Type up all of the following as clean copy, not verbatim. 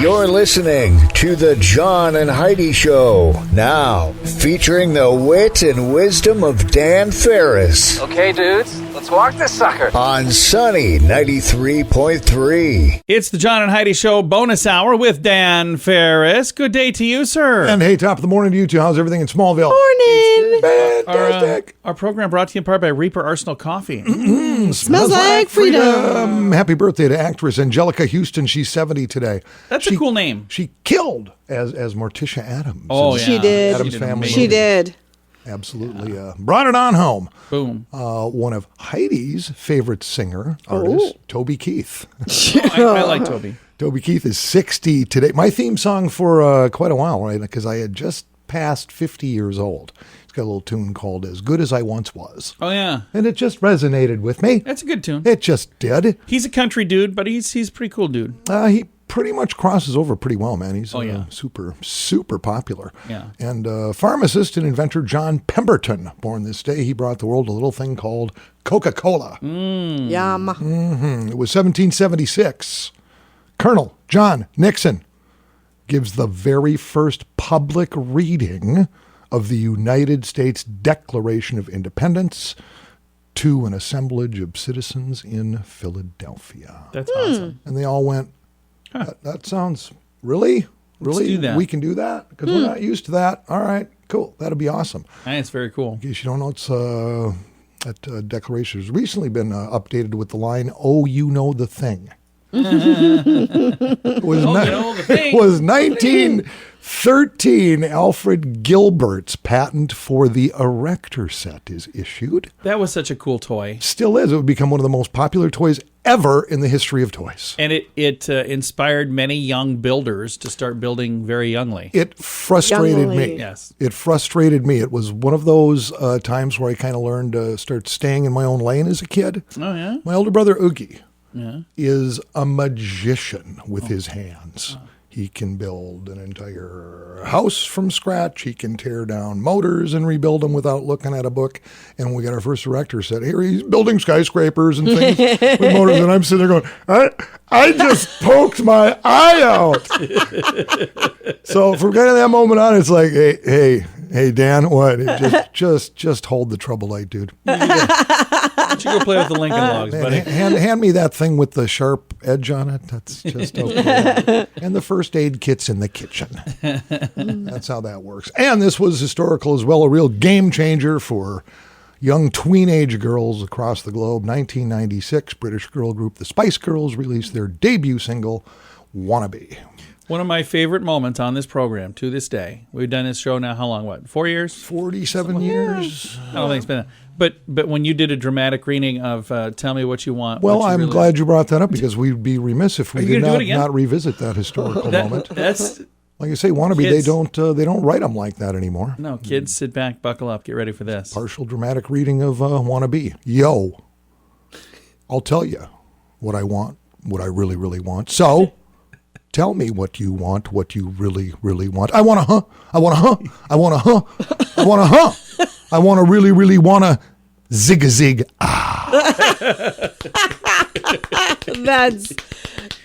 You're listening to the John and Heidi Show, now featuring the wit and wisdom of Dan Farris. Okay, dudes, let's walk this sucker. On Sunny 93.3. It's the John and Heidi Show bonus hour with Dan Farris. Good day to you, sir. And hey, top of the morning to you two. How's everything in Smallville? Morning. Fantastic. Our program brought to you in part by Reaper Arsenal Coffee. Smells like freedom. Happy birthday to actress Angelica Houston. She's 70 today. That's a cool name. She killed as Morticia Adams. Oh, yeah. She did. Adams Family. She did. Absolutely. Brought it on home. Boom. One of Heidi's favorite singer artists, Toby Keith. I like Toby. Toby Keith is 60 today. My theme song for quite a while, right? Because I had just passed 50 years old. It's got a little tune called As Good As I Once Was. Oh, yeah. And it just resonated with me. That's a good tune. It just did. He's a country dude, but he's a pretty cool dude. He pretty much crosses over pretty well, man. He's yeah. super popular. Yeah. And pharmacist and inventor John Pemberton, born this day, he brought the world a little thing called Coca-Cola. Yum. It was 1776. Colonel John Nixon gives the very first public reading of the United States Declaration of Independence to an assemblage of citizens in Philadelphia. That's awesome. And they all went, that sounds really? Let's do that. We can do that? Because we're not used to that. All right, cool. That'd be awesome. It's very cool. In case you don't know, it's that declaration has recently been updated with the line, "Oh, you know the thing." It was 1913. Alfred Gilbert's patent for the erector set is issued. That was such a cool toy. Still is. It would become one of the most popular toys ever in the history of toys. And it inspired many young builders to start building very youngly. It frustrated me. Yes. It frustrated me. It was one of those times where I kind of learned to start staying in my own lane as a kid. Oh, yeah? My older brother, Oogie, Yeah. is a magician with his hands. He can build an entire house from scratch. He can tear down motors and rebuild them without looking at a book. And when we got our first erector set, here he's building skyscrapers and things with motors. And I'm sitting there going, I just poked my eye out. So from kind of that moment on, it's like, hey, Dan, what? Just hold the trouble light, dude. Why don't you go play with the Lincoln Logs, buddy? Hand me that thing with the sharp edge on it. That's just okay. And the first aid kit's in the kitchen. That's how that works. And this was historical as well, a real game changer for young tween-age girls across the globe. 1996, British girl group The Spice Girls released their debut single, Wannabe. One of my favorite moments on this program to this day. We've done this show now, how long, 4 years? 47 years. I don't think it's been that. But when you did a dramatic reading of Tell Me What You Want. Well, I'm glad you brought that up because we'd be remiss if we did not revisit that historical moment. That's like I say, Wannabe, kids, they don't write them like that anymore. No, kids, sit back, buckle up, get ready for this. Partial dramatic reading of Wannabe. Yo, I'll tell you what I want, what I really, really want. So tell me what you want, what you really, really want. I want to I want to I want to I want to I want to really, really want to zig-a-zig.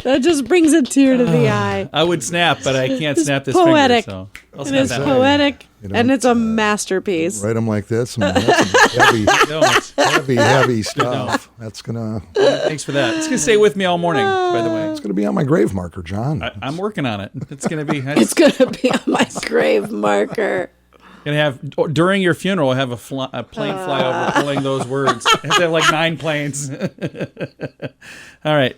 That just brings a tear to the eye. I would snap, but I can't snap this poetic. finger. So It is poetic, and it's a masterpiece. Write them like this. And that's some heavy stuff. That's gonna. Thanks for that. It's gonna stay with me all morning. By the way, it's gonna be on my grave marker, John. I'm working on it. It's gonna be. It's gonna be on my grave marker. Gonna have during your funeral, have a plane fly over, pulling those words. I have to have like 9 planes. All right.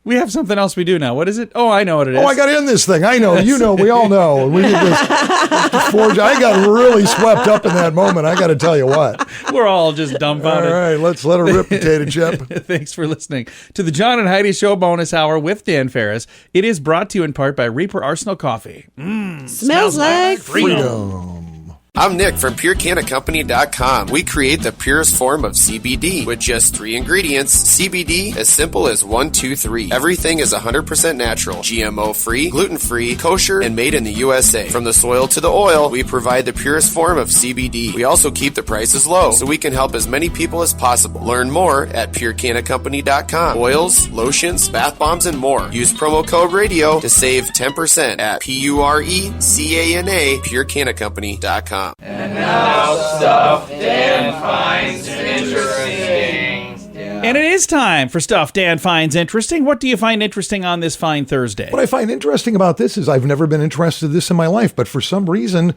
We have something else we do now. What is it? Oh, I know what it is. Oh, I got in this thing. I know. You know. We all know. We did this. I got really swept up in that moment. I got to tell you what. We're all just dumbfounded. All right, let's let her rip, potato chip. Thanks for listening to the John and Heidi Show bonus hour with Dan Farris. It is brought to you in part by Reaper Arsenal Coffee. Smells like freedom. I'm Nick from PureCannaCompany.com. We create the purest form of CBD with just 3 ingredients. CBD, as simple as 1, 2, 3. Everything is 100% natural, GMO-free, gluten-free, kosher, and made in the USA. From the soil to the oil, we provide the purest form of CBD. We also keep the prices low, so we can help as many people as possible. Learn more at PureCannaCompany.com. Oils, lotions, bath bombs, and more. Use promo code RADIO to save 10% at PURECANA, PureCannaCompany.com. And now stuff Dan finds interesting. And it is time for Stuff Dan Finds Interesting. What do you find interesting on this fine Thursday? What I find interesting about this is I've never been interested in this in my life, but for some reason,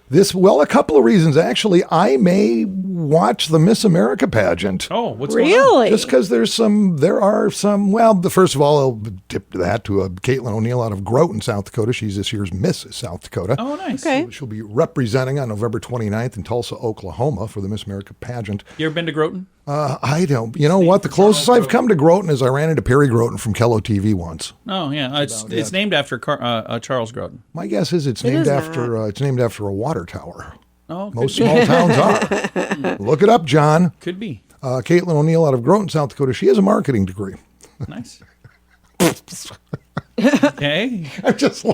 a couple of reasons, actually, I may watch the Miss America pageant. Oh, what's going on? Really? Just because first of all, I'll tip that to Caitlin O'Neill out of Groton, South Dakota. She's this year's Miss South Dakota. Oh, nice. Okay. She'll be representing on November 29th in Tulsa, Oklahoma for the Miss America pageant. You ever been to Groton? I don't. You know what? The closest I've come to Groton is I ran into Perry Groton from Kello TV once. Oh, yeah. It's named after Charles Groton. My guess is it's named after a water tower. Oh, Most small towns are. Look it up, John. Could be. Caitlin O'Neill out of Groton, South Dakota. She has a marketing degree. Nice. Okay. I'm just.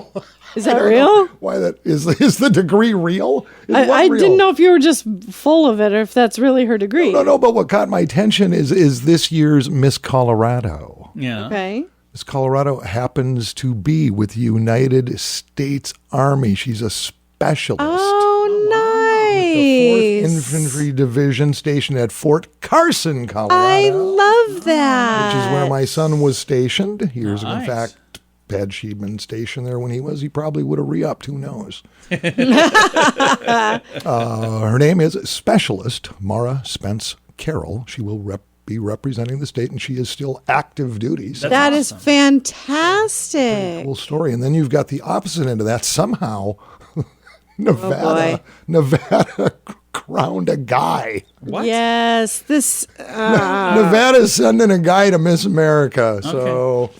Is that real? Why that is the degree real? I didn't know if you were just full of it or if that's really her degree. No. But what caught my attention is this year's Miss Colorado. Yeah. Okay. Miss Colorado happens to be with the United States Army. She's a specialist. Oh, nice. The 4th Infantry Division stationed at Fort Carson, Colorado. I love that. Which is where my son was stationed years ago. In Nice. fact, had she been stationed there when he probably would have re-upped. Who knows? Her name is Specialist Mara Spence Carroll. She will be representing the state, and she is still active duty. So That is fantastic. cool story. And then you've got the opposite end of that. Somehow, Nevada crowned a guy. What? Yes, this. Nevada's sending a guy to Miss America. So,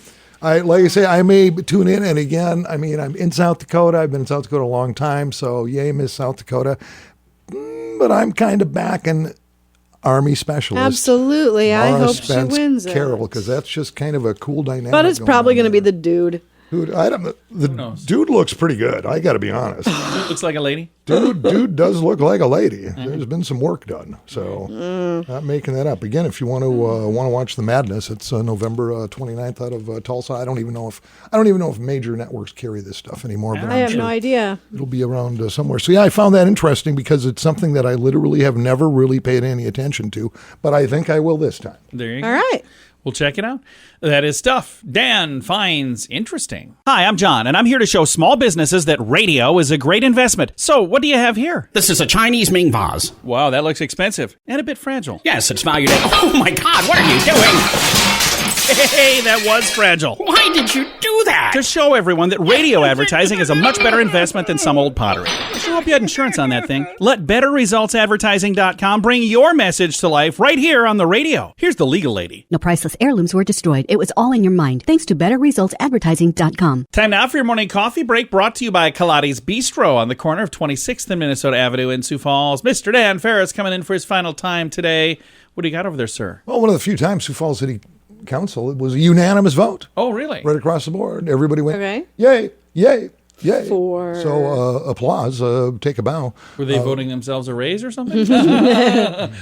like I say, I may tune in. And again, I mean, I'm in South Dakota. I've been in South Dakota a long time. So, yay, Miss South Dakota. But I'm kind of backing Army Specialist. Absolutely. I Mara hope she Spence wins it. Carroll, because that's just kind of a cool dynamic. But it's probably going to be there. the dude. Dude, I don't know. The knows? dude looks pretty good. I got to be honest. Looks like a lady. Dude does look like a lady. There's been some work done, so not making that up. Again, if you want to watch the madness, it's November 29th out of Tulsa. I don't even know if major networks carry this stuff anymore. But I I'm have sure no idea. it'll be around somewhere. So yeah, I found that interesting because it's something that I literally have never really paid any attention to, but I think I will this time. There you go. All right. We'll check it out. That is Stuff Dan Finds Interesting. Hi, I'm John, and I'm here to show small businesses that radio is a great investment. So, what do you have here? This is a Chinese Ming vase. Wow, that looks expensive and a bit fragile. Yes, it's valued at... Oh my God, what are you doing? Hey, that was fragile. Why did you do that? To show everyone that radio advertising is a much better investment than some old pottery. I sure hope you had insurance on that thing. Let BetterResultsAdvertising.com bring your message to life right here on the radio. Here's the legal lady. No priceless heirlooms were destroyed. It was all in your mind. Thanks to BetterResultsAdvertising.com. Time now for your morning coffee break, brought to you by Kaladi's Bistro on the corner of 26th and Minnesota Avenue in Sioux Falls. Mr. Dan Farris coming in for his final time today. What do you got over there, sir? Well, one of the few times Sioux Falls City Council, it was a unanimous vote. Oh, really? Right across the board. Everybody went, Okay. yay, yay, yay. For- So applause, take a bow. Were they voting themselves a raise or something?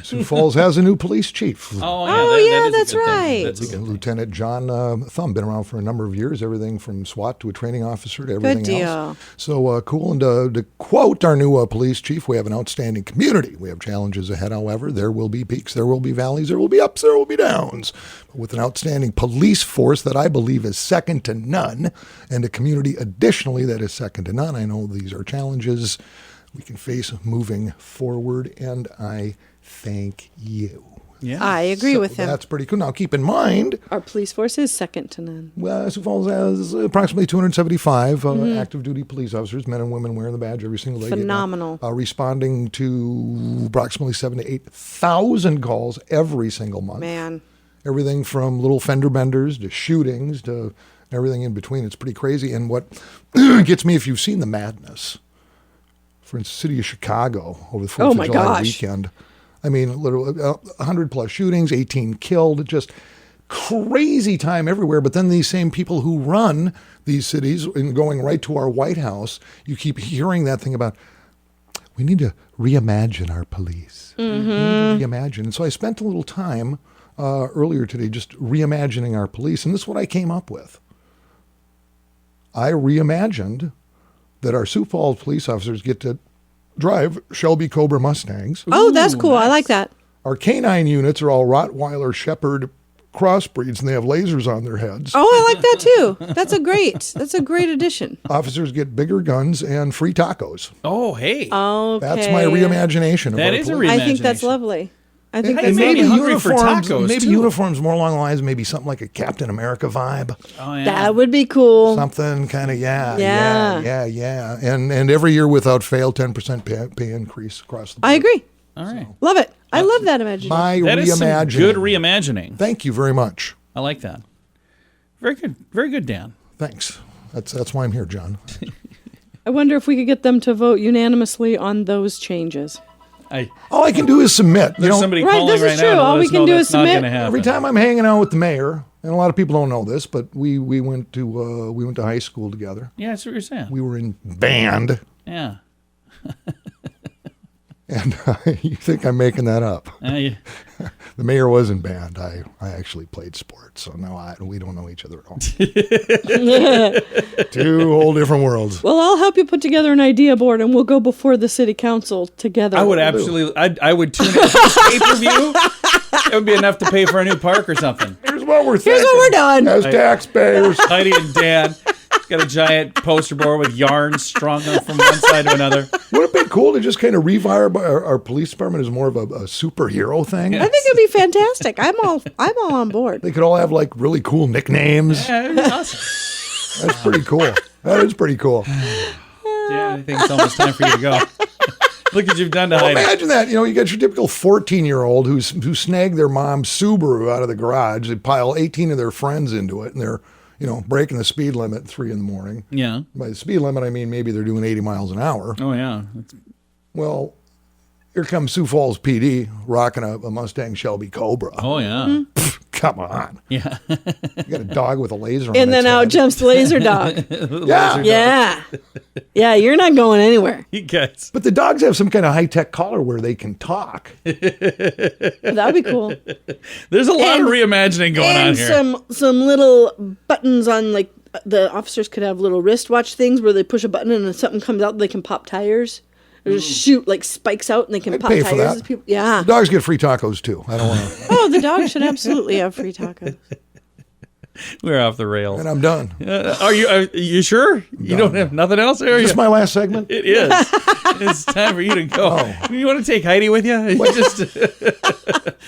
Sioux Falls has a new police chief. Oh, that yeah, is a that's good thing. right. That's a good thing. Lieutenant John Thumb, been around for a number of years, everything from SWAT to a training officer to everything deal. else. So cool. And to quote our new police chief, we have an outstanding community. We have challenges ahead, however. There will be peaks, there will be valleys, there will be ups, there will be downs. With an outstanding police force that I believe is second to none, and a community additionally that is second to none. I know these are challenges we can face moving forward, and I thank you. Yeah. I agree with him. That's pretty cool. Now, keep in mind, Our police force is second to none. Sioux Falls has approximately 275 active duty police officers, men and women wearing the badge every single day. Phenomenal. Responding to approximately 7,000 to 8,000 calls every single month. Man. Everything from little fender benders to shootings to everything in between. It's pretty crazy. And what gets me, if you've seen The Madness, for instance, city of Chicago over the 4th of July weekend. I mean, literally 100 plus shootings, 18 killed, just crazy time everywhere. But then these same people who run these cities and going right to our White House, you keep hearing that thing about, we need to reimagine our police. Reimagine. And so I spent a little time earlier today just reimagining our police. And this is what I came up with. I reimagined that our Sioux Falls police officers get to drive Shelby Cobra Mustangs. Oh, that's cool. Nice. I like that. Our canine units are all Rottweiler Shepherd crossbreeds, and they have lasers on their heads. Oh, I like that too. That's a great addition. Officers get bigger guns and free tacos. Oh, hey. Okay. That's my reimagination of that our is police. a reimagination. I think that's lovely. I think and that's maybe hungry for uniforms, tacos, maybe too. uniforms more along the lines, maybe something like a Captain America vibe. Oh, yeah. That would be cool. Something kind of, yeah. Yeah. And every year without fail, 10% pay increase across the board. I agree. All right. Love it. I love that imagination. My That is some reimagining. good reimagining. Thank you very much. I like that. Very good. Very good, Dan. Thanks. That's why I'm here, John. I wonder if we could get them to vote unanimously on those changes. All I can do is submit. There's somebody Right, calling this is right true. now to All let we us can know do that's is not submit. gonna happen. Every time I'm hanging out with the mayor, and a lot of people don't know this, but we went to high school together. Yeah, that's what you're saying. We were in band, Yeah. and you think I'm making that up? Yeah. The mayor was in band. I actually played sports, so no, we don't know each other at all. Two whole different worlds. Well, I'll help you put together an idea board, and we'll go before the city council together. I would absolutely. I would tune in pay-per-view. It would be enough to pay for a new park or something. Here's what we're thinking. Here's what we're doing. As taxpayers. Heidi and Dan got a giant poster board with yarn strung up from one side to another. Would it be cool to just kind of revive our police department as more of a superhero thing? I think it'd be fantastic. I'm all on board. They could all have like really cool nicknames. Yeah, it'd be awesome. That's pretty cool. That is pretty cool. Yeah, I think it's almost time for you to go. Look what you've done to Heidi. Imagine that. You got your typical 14-year-old who snagged their mom's Subaru out of the garage. They pile 18 of their friends into it, and they're, breaking the speed limit at 3 a.m. Yeah. By the speed limit, I mean maybe they're doing 80 miles an hour. Oh, yeah. Well, here comes Sioux Falls PD rocking a Mustang Shelby Cobra. Oh, yeah. Come on. Yeah. You got a dog with a laser on And then its out head. jumps the laser dog. Yeah. Yeah. Yeah, you're not going anywhere. You guys. But the dogs have some kind of high-tech collar where they can talk. That'd be cool. There's a lot of reimagining going on here. And some little buttons on, like, the officers could have little wristwatch things where they push a button and if something comes out, they can pop tires. Or just shoot, like, spikes out and they can I'd pop pay tires. for that. As people. Yeah. The dogs get free tacos, too. I don't want to. Oh, the dog should absolutely have free tacos. We're off the rails. And I'm done. Are you sure? You don't have nothing else? Are Is you? this my last segment? It is. It's time for you to go. Oh. You want to take Heidi with you?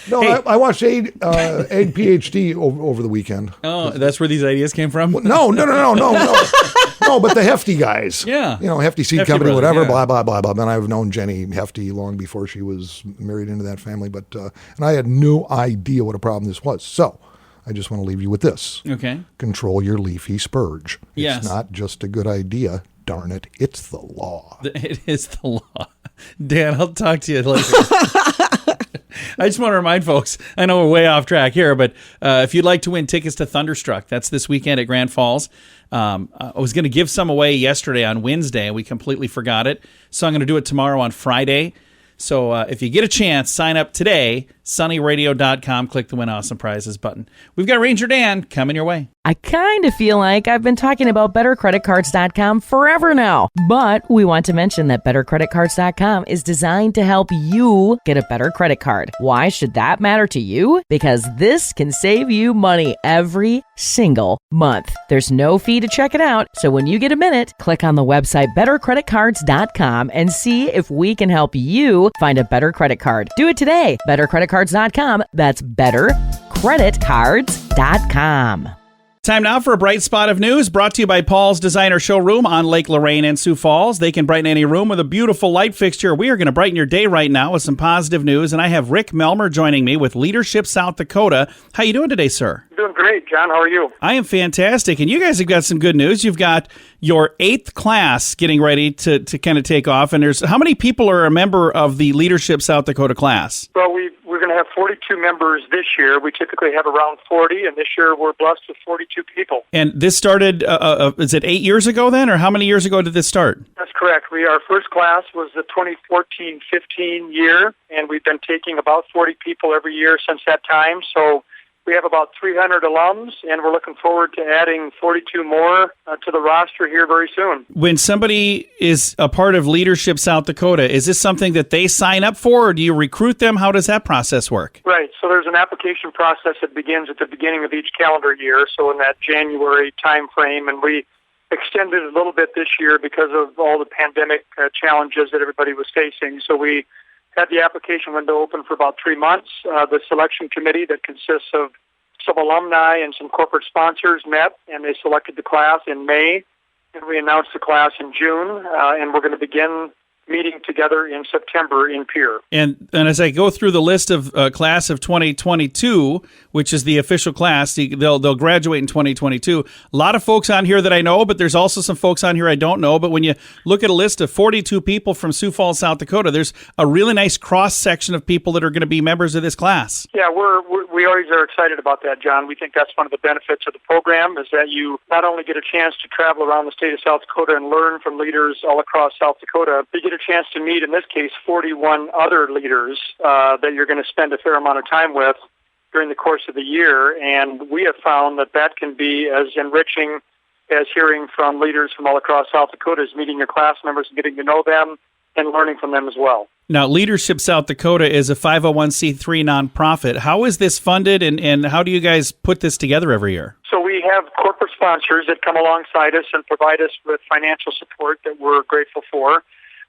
No, Hey. I watched Egg PhD over the weekend. Oh, that's where these ideas came from? No. No, but the Hefty guys. Yeah. Hefty Seed Hefty Company, Brothers, whatever, yeah. blah, blah, blah, blah. And I've known Jenny Hefty long before she was married into that family. But and I had no idea what a problem this was. So I just want to leave you with this. Okay. Control your leafy spurge. Yes. It's not just a good idea. Darn it. It's the law. It is the law. Dan, I'll talk to you later. I just want to remind folks, I know we're way off track here, but if you'd like to win tickets to Thunderstruck, that's this weekend at Grand Falls. I was going to give some away yesterday on Wednesday, and we completely forgot it. So I'm going to do it tomorrow on Friday. So if you get a chance, sign up today, sunnyradio.com, click the Win Awesome Prizes button. We've got Ranger Dan coming your way. I kind of feel like I've been talking about BetterCreditCards.com forever now, but we want to mention that BetterCreditCards.com is designed to help you get a better credit card. Why should that matter to you? Because this can save you money every single month. There's no fee to check it out, so when you get a minute, click on the website BetterCreditCards.com and see if we can help you find a better credit card. Do it today. BetterCreditCards.com. That's BetterCreditCards.com. Time now for a bright spot of news brought to you by Paul's Designer Showroom on Lake Lorraine and Sioux Falls. They can brighten any room with a beautiful light fixture. We are going to brighten your day right now with some positive news, and I have Rick Melmer joining me with Leadership South Dakota. How you doing today, sir? Doing great, John. How are you? I am fantastic, and you guys have got some good news. You've got your 8th class getting ready to kind of take off, and how many people are a member of the Leadership South Dakota class? Well, we're going to have 42 members this year. We typically have around 40, and this year we're blessed with 42 people. And this started, is it 8 years ago then, or how many years ago did this start? That's correct. Our first class was the 2014-15 year, and we've been taking about 40 people every year since that time. So we have about 300 alums, and we're looking forward to adding 42 more to the roster here very soon. When somebody is a part of Leadership South Dakota, is this something that they sign up for, or do you recruit them? How does that process work? Right. So there's an application process that begins at the beginning of each calendar year, so in that January time frame, and we extended it a little bit this year because of all the pandemic challenges that everybody was facing. So we had the application window open for about 3 months. The selection committee that consists of some alumni and some corporate sponsors met, and they selected the class in May, and we announced the class in June, and we're going to begin meeting together in September in Pierre. And as I go through the list of class of 2022, which is the official class, they'll graduate in 2022. A lot of folks on here that I know, but there's also some folks on here I don't know. But when you look at a list of 42 people from Sioux Falls, South Dakota, there's a really nice cross-section of people that are going to be members of this class. Yeah, we always are excited about that, John. We think that's one of the benefits of the program is that you not only get a chance to travel around the state of South Dakota and learn from leaders all across South Dakota, you get a chance to meet, in this case, 41 other leaders that you're going to spend a fair amount of time with during the course of the year. And we have found that can be as enriching as hearing from leaders from all across South Dakota, is meeting your class members and getting to know them and learning from them as well. Now, Leadership South Dakota is a 501c3 nonprofit. How is this funded, and how do you guys put this together every year? So we have corporate sponsors that come alongside us and provide us with financial support that we're grateful for.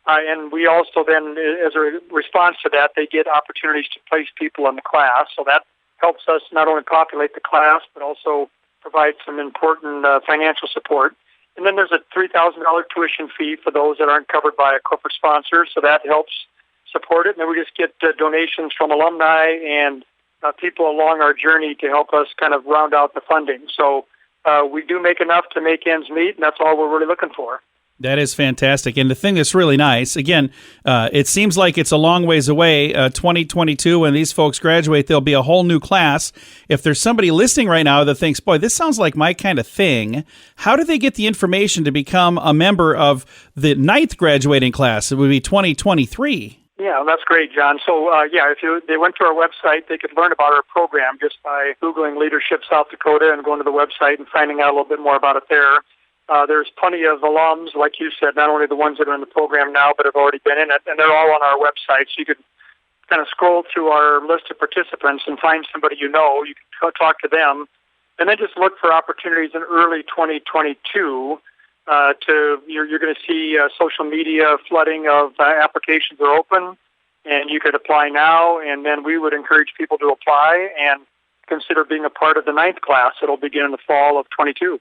And we also then, as a response to that, they get opportunities to place people in the class. So that helps us not only populate the class, but also provide some important financial support. And then there's a $3,000 tuition fee for those that aren't covered by a corporate sponsor. So that helps support it. And then we just get donations from alumni and people along our journey to help us kind of round out the funding. So we do make enough to make ends meet, and that's all we're really looking for. That is fantastic. And the thing that's really nice, again, it seems like it's a long ways away, 2022, when these folks graduate, there'll be a whole new class. If there's somebody listening right now that thinks, boy, this sounds like my kind of thing, how do they get the information to become a member of the 9th graduating class? It would be 2023. Yeah, that's great, John. So, if they went to our website, they could learn about our program just by Googling Leadership South Dakota and going to the website and finding out a little bit more about it there. There's plenty of alums, like you said, not only the ones that are in the program now, but have already been in it, and they're all on our website. So you could kind of scroll through our list of participants and find somebody you know. You can talk to them, and then just look for opportunities in early 2022. You're going to see social media flooding of applications are open, and you could apply now, and then we would encourage people to apply and consider being a part of the 9th class. It'll begin in the fall of 22.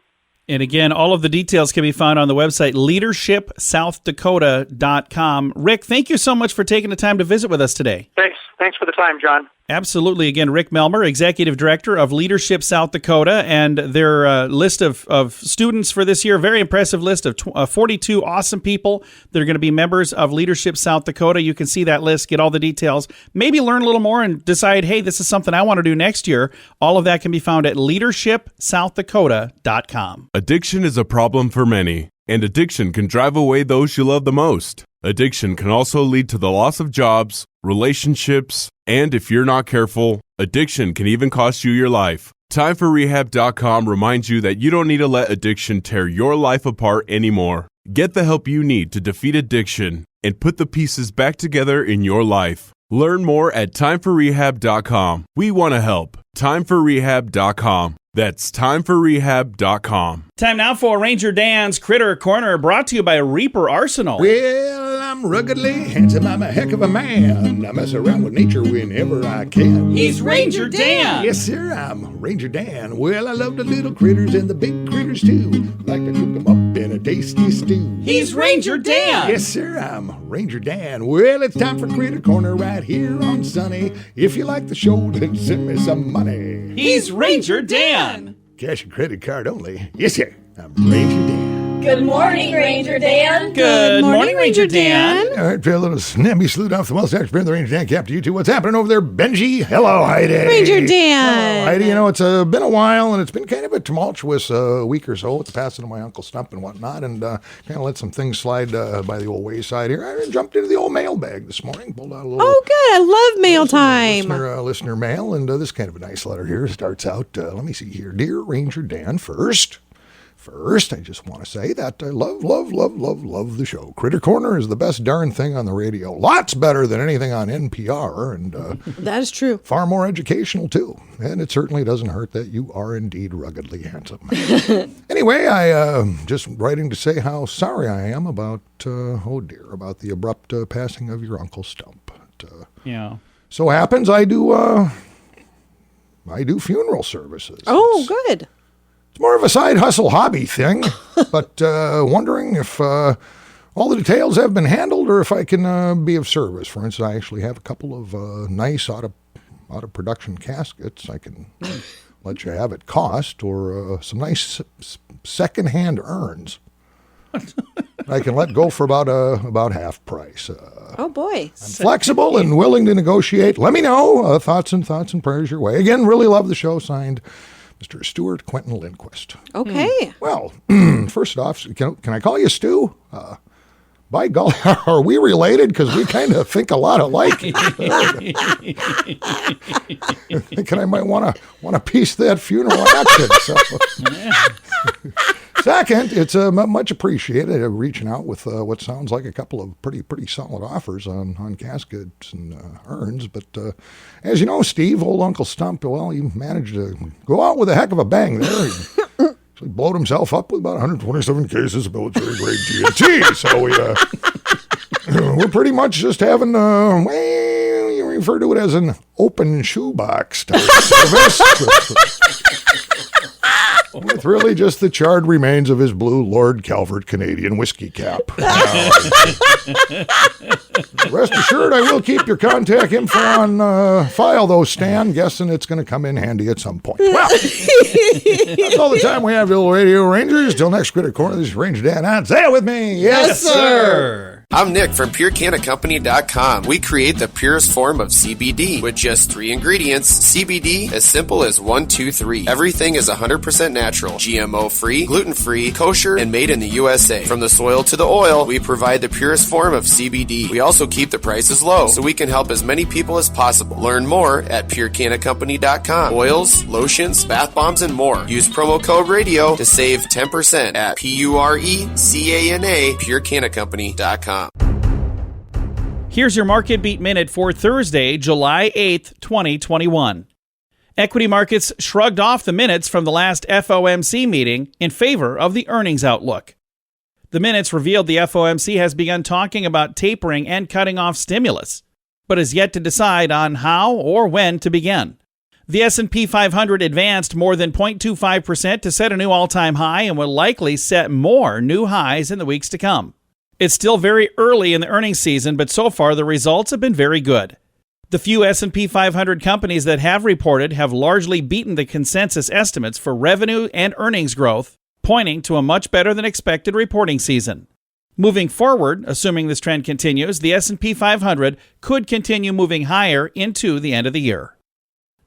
And again, all of the details can be found on the website, leadershipsouthdakota.com. Rick, thank you so much for taking the time to visit with us today. Thanks for the time, John. Absolutely. Again, Rick Melmer, Executive Director of Leadership South Dakota, and their list of students for this year, very impressive list of 42 awesome people that are going to be members of Leadership South Dakota. You can see that list, get all the details, maybe learn a little more and decide, hey, this is something I want to do next year. All of that can be found at leadershipsouthdakota.com. Addiction is a problem for many, and addiction can drive away those you love the most. Addiction can also lead to the loss of jobs, relationships, and if you're not careful, addiction can even cost you your life. TimeForRehab.com reminds you that you don't need to let addiction tear your life apart anymore. Get the help you need to defeat addiction and put the pieces back together in your life. Learn more at TimeForRehab.com. We want to help. TimeForRehab.com. That's TimeForRehab.com. Time now for Ranger Dan's Critter Corner, brought to you by Reaper Arsenal. Well, I'm ruggedly handsome. I'm a heck of a man. I mess around with nature whenever I can. He's Ranger Dan. Yes, sir, I'm Ranger Dan. Well, I love the little critters and the big critters too. Like to cook them up in a tasty stew. He's Ranger Dan. Yes, sir, I'm Ranger Dan. Well, it's time for Critter Corner right here on Sunny. If you like the show, then send me some money. He's Ranger Dan. Cash and credit card only. Yes, sir, I'm Ranger Dan. Good morning, Ranger Dan. Good morning, Ranger Dan. All right, feel a little snappy salute off the mustache, the Ranger Dan cap to you two. What's happening over there, Benji? Hello, Heidi. Ranger Dan. Hello, Heidi. You know, it's been a while, and it's been kind of a tumultuous week or so with the passing of my Uncle Stump and whatnot, and kind of let some things slide by the old wayside here. I jumped into the old mailbag this morning, pulled out a little... Oh, good. I love mail time. Listener mail, and this kind of a nice letter here starts out, let me see here. Dear Ranger Dan, First, I just want to say that I love the show. Critter Corner is the best darn thing on the radio. Lots better than anything on NPR, and that is true. Far more educational, too. And it certainly doesn't hurt that you are indeed ruggedly handsome. Anyway, I just writing to say how sorry I am about, about the abrupt passing of your Uncle Stump. Yeah. So happens I do funeral services. Oh, good. It's more of a side hustle hobby thing, but wondering if all the details have been handled or if I can be of service. For instance, I actually have a couple of nice out of production caskets I can let you have at cost, or some nice secondhand urns I can let go for about half price. Oh boy! I'm flexible and willing to negotiate. Let me know. Thoughts and prayers your way. Again, really love the show. Signed, Mr. Stuart Quentin Lindquist. Okay. Well, first off, can I call you Stu? By golly, are we related? Because we kind of think a lot alike. Thinking I might want to piece that funeral action. So. Second, it's much appreciated reaching out with what sounds like a couple of pretty solid offers on caskets and urns. But as you know, Steve, old Uncle Stump, well, he managed to go out with a heck of a bang there. He blowed himself up with about 127 cases of military-grade TNT. So we're pretty much just having, you refer to it as an open shoebox type service. With really just the charred remains of his blue Lord Calvert Canadian whiskey cap. Rest assured, I will keep your contact info on file, though, Stan. Guessing it's going to come in handy at some point. Well, that's all the time we have, little Radio Rangers. Till next Critter Corner, this is Ranger Dan. And say it with me. Yes, sir. I'm Nick from PureCanaCompany.com. We create the purest form of CBD with just 3 ingredients. CBD, as simple as 1, 2, 3. Everything is 100% natural, GMO-free, gluten-free, kosher, and made in the USA. From the soil to the oil, we provide the purest form of CBD. We also keep the prices low, so we can help as many people as possible. Learn more at PureCanaCompany.com. Oils, lotions, bath bombs, and more. Use promo code RADIO to save 10% at PureCana, PureCanaCompany.com. Here's your Market Beat Minute for Thursday, July 8th, 2021. Equity markets shrugged off the minutes from the last FOMC meeting in favor of the earnings outlook. The minutes revealed the FOMC has begun talking about tapering and cutting off stimulus, but is yet to decide on how or when to begin. The S&P 500 advanced more than 0.25% to set a new all-time high and will likely set more new highs in the weeks to come. It's still very early in the earnings season, but so far the results have been very good. The few S&P 500 companies that have reported have largely beaten the consensus estimates for revenue and earnings growth, pointing to a much better than expected reporting season. Moving forward, assuming this trend continues, the S&P 500 could continue moving higher into the end of the year.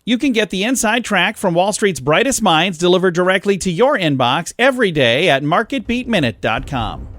You can get the inside track from Wall Street's brightest minds delivered directly to your inbox every day at marketbeatminute.com.